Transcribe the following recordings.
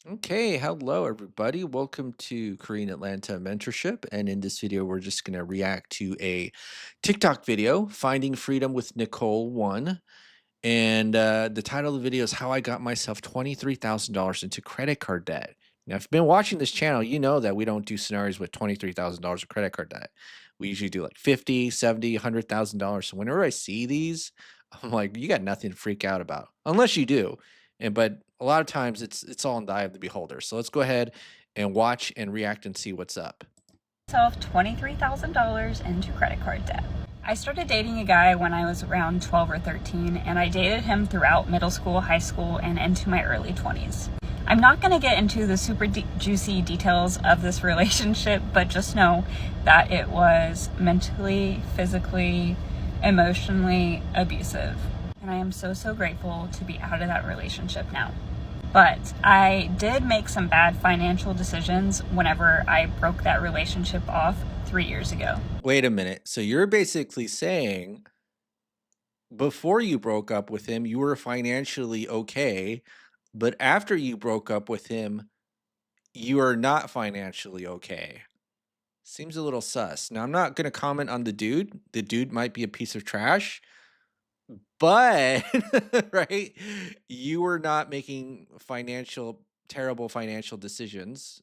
Okay, hello everybody. Welcome to Korean Atlanta Mentorship. And in this video, we're just going to react to a TikTok video, Finding Freedom with Nicole 1. And the title of the video is How I Got Myself $23,000 into Credit Card Debt. Now, if you've been watching this channel, you know that we don't do scenarios with $23,000 of credit card debt. We usually do like 50, 70, $100,000. So whenever I see these, I'm like, you got nothing to freak out about, unless you do. But a lot of times it's all in the eye of the beholder. So let's go ahead and watch and react and see what's up. Myself $23,000 into credit card debt. I started dating a guy when I was around 12 or 13, and I dated him throughout middle school, high school, and into my early 20s. I'm not going to get into the super juicy details of this relationship, but just know that it was mentally, physically, emotionally abusive. And I am so grateful to be out of that relationship now. But I did make some bad financial decisions whenever I broke that relationship off 3 years ago. Wait a minute. So you're basically saying before you broke up with him, you were financially okay, but after you broke up with him, you are not financially okay. Seems a little sus. Now, I'm not going to comment on the dude. The dude might be a piece of trash, but right, you were not making terrible financial decisions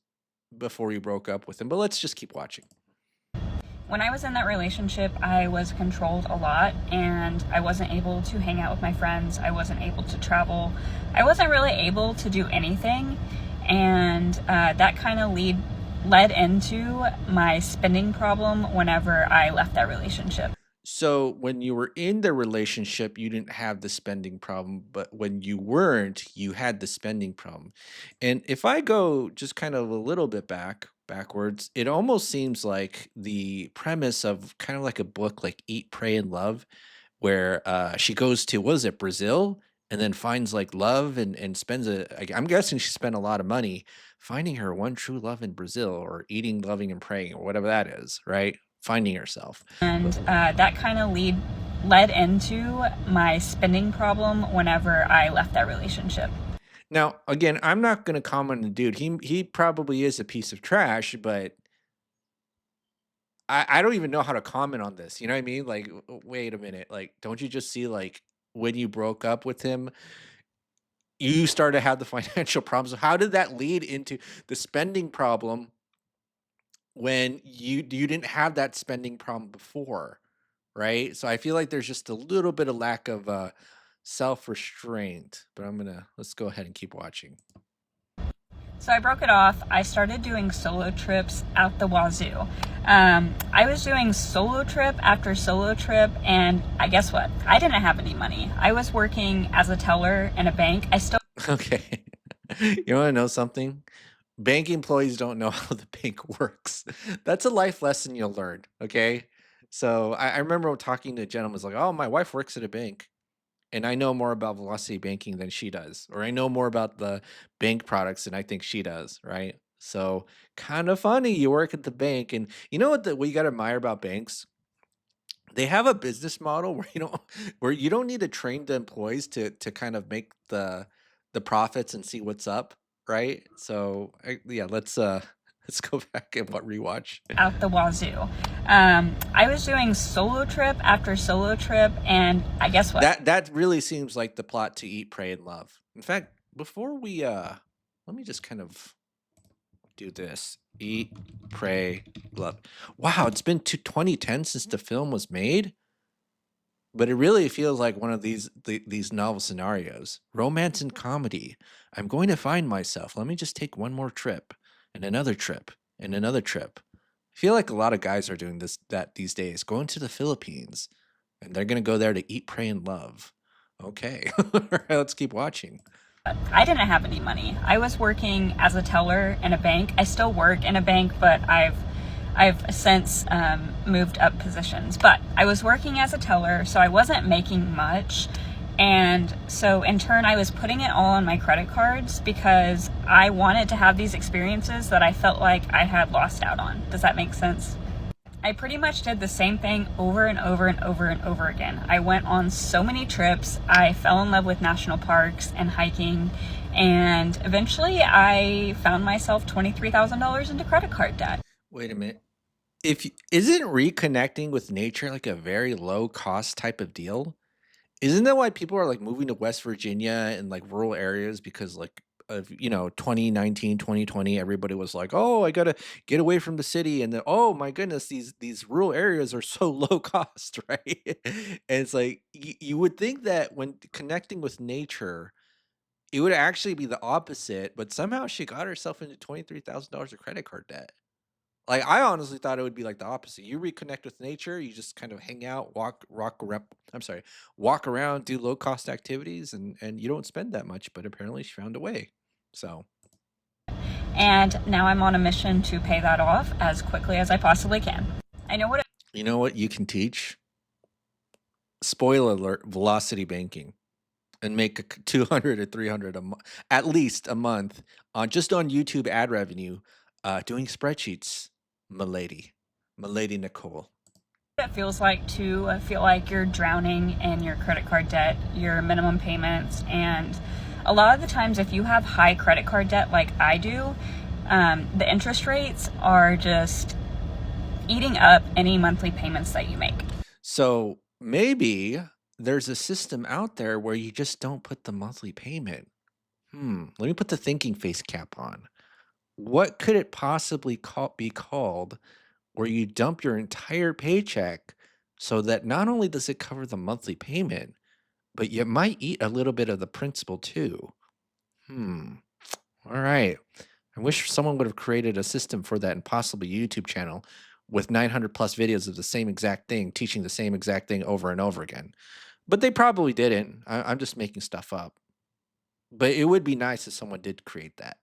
before you broke up with him. But let's just keep watching. When I was in that relationship, I was controlled a lot, and I wasn't able to hang out with my friends. I wasn't able to travel. I wasn't really able to do anything, and that kind of led into my spending problem whenever I left that relationship. So when you were in the relationship, you didn't have the spending problem, but when you weren't, you had the spending problem. And if I go just kind of a little bit backwards, it almost seems like the premise of kind of like a book like Eat, Pray, and Love, where she goes to, what is it, Brazil, and then finds like love and spends I'm guessing she spent a lot of money finding her one true love in Brazil, or eating, loving, and praying, or whatever that is, right? Finding herself. And that kind of led into my spending problem whenever I left that relationship. Now, again, I'm not going to comment on the dude. He probably is a piece of trash, but I don't even know how to comment on this. You know what I mean? Like, wait a minute. Like, don't you just see, like, when you broke up with him, you started to have the financial problems? How did that lead into the spending problem when you didn't have that spending problem before, right? So I feel like there's just a little bit of lack of self-restraint. But let's go ahead and keep watching. So I broke it off. I started doing solo trips out the wazoo. I was doing solo trip after solo trip, and I guess what? I didn't have any money. I was working as a teller in a bank. Okay. You want to know something? Bank employees don't know how the bank works. That's a life lesson you'll learn. Okay. So I remember talking to a gentleman was like, oh, my wife works at a bank, and I know more about velocity banking than she does, or I know more about the bank products than I think she does, right? So kind of funny. You work at the bank, and you know what you got to admire about banks? They have a business model where you don't need to train the employees to kind of make the profits and see what's up, right? So yeah, let's let's go back and rewatch. Out the wazoo. I was doing solo trip after solo trip, and I guess what? That really seems like the plot to Eat, Pray, and Love. In fact, before we let me just kind of do this. Eat, Pray, Love. Wow, it's been to 2010 since the film was made. But it really feels like one of these novel scenarios. Romance and comedy. I'm going to find myself. Let me just take one more trip, and another trip, and another trip. I feel like a lot of guys are doing that these days, going to the Philippines, and they're gonna go there to eat, pray, and love. Okay. All right, let's keep watching. I didn't have any money. I was working as a teller in a bank. I still work in a bank, but I've since moved up positions. But I was working as a teller, so I wasn't making much. And so in turn, I was putting it all on my credit cards because I wanted to have these experiences that I felt like I had lost out on. Does that make sense? I pretty much did the same thing over and over and over and over again. I went on so many trips. I fell in love with national parks and hiking, And eventually I found myself $23,000 into credit card debt. Wait a minute. If isn't reconnecting with nature like a very low cost type of deal? Isn't that why people are like moving to West Virginia and like rural areas because like of 2019, 2020, everybody was like, "Oh, I got to get away from the city." And then, "Oh my goodness, these rural areas are so low cost," right? And it's like you would think that when connecting with nature, it would actually be the opposite, but somehow she got herself into $23,000 of credit card debt. Like, I honestly thought it would be like the opposite. You reconnect with nature, you just kind of hang out, walk around, do low cost activities, and you don't spend that much, but apparently she found a way. So, And now I'm on a mission to pay that off as quickly as I possibly can. I know what you know what you can teach? Spoiler alert, velocity banking and make 200 or 300 at least a month on just on YouTube ad revenue doing spreadsheets, milady. Milady Nicole. it feels like to feel like you're drowning in your credit card debt, your minimum payments, and a lot of the times, if you have high credit card debt like I do, the interest rates are just eating up any monthly payments that you make. So maybe there's a system out there where you just don't put the monthly payment. Let me put the thinking face cap on. What could it possibly be called where you dump your entire paycheck so that not only does it cover the monthly payment, but you might eat a little bit of the principal too? Hmm. All right. I wish someone would have created a system for that impossible YouTube channel with 900 plus videos of the same exact thing, teaching the same exact thing over and over again. But they probably didn't. I'm just making stuff up. But it would be nice if someone did create that.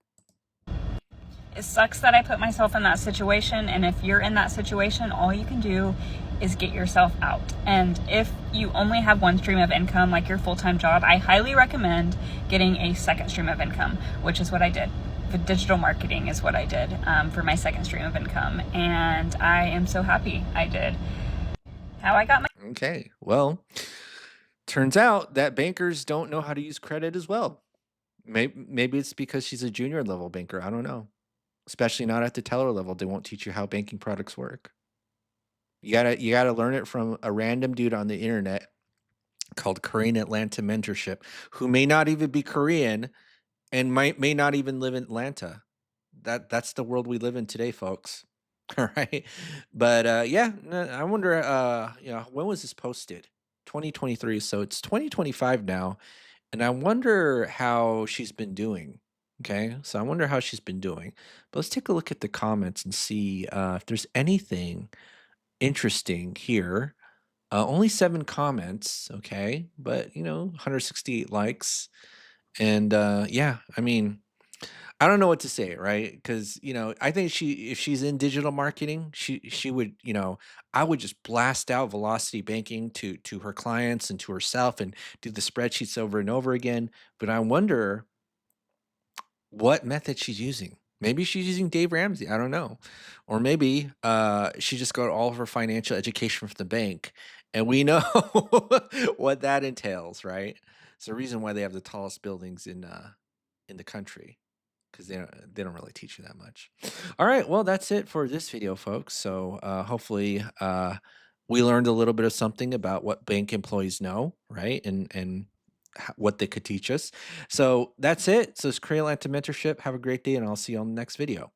It sucks that I put myself in that situation, and if you're in that situation, all you can do is get yourself out. And if you only have one stream of income, like your full-time job, I highly recommend getting a second stream of income, which is what I did. The digital marketing is what I did for my second stream of income, and I am so happy I did. How I got my Okay. Well, turns out that bankers don't know how to use credit as well. Maybe it's because she's a junior level banker. I don't know. Especially not at the teller level. They won't teach you how banking products work. You gotta learn it from a random dude on the internet called Korean Atlanta Mentorship, who may not even be Korean and may not even live in Atlanta. That's the world we live in today, folks. All right. But yeah, I wonder when was this posted? 2023, so it's 2025 now, and I wonder how she's been doing. Okay? So I wonder how she's been doing. But let's take a look at the comments and see if there's anything interesting here. Only 7 comments, okay? But, 168 likes. And yeah, I mean, I don't know what to say, right? Because I think if she's in digital marketing, she would, I would just blast out velocity banking to her clients and to herself and do the spreadsheets over and over again. But I wonder what method she's using. Maybe she's using Dave Ramsey. I don't know, or maybe she just got all of her financial education from the bank, and we know what that entails, right? It's the reason why they have the tallest buildings in the country. 'Cause they don't really teach you that much. Alright, well, that's it for this video, folks. So, hopefully, we learned a little bit of something about what bank employees know, right? And what they could teach us. So, that's it. So, it's Korean Atlanta Mentorship. Have a great day, and I'll see you on the next video.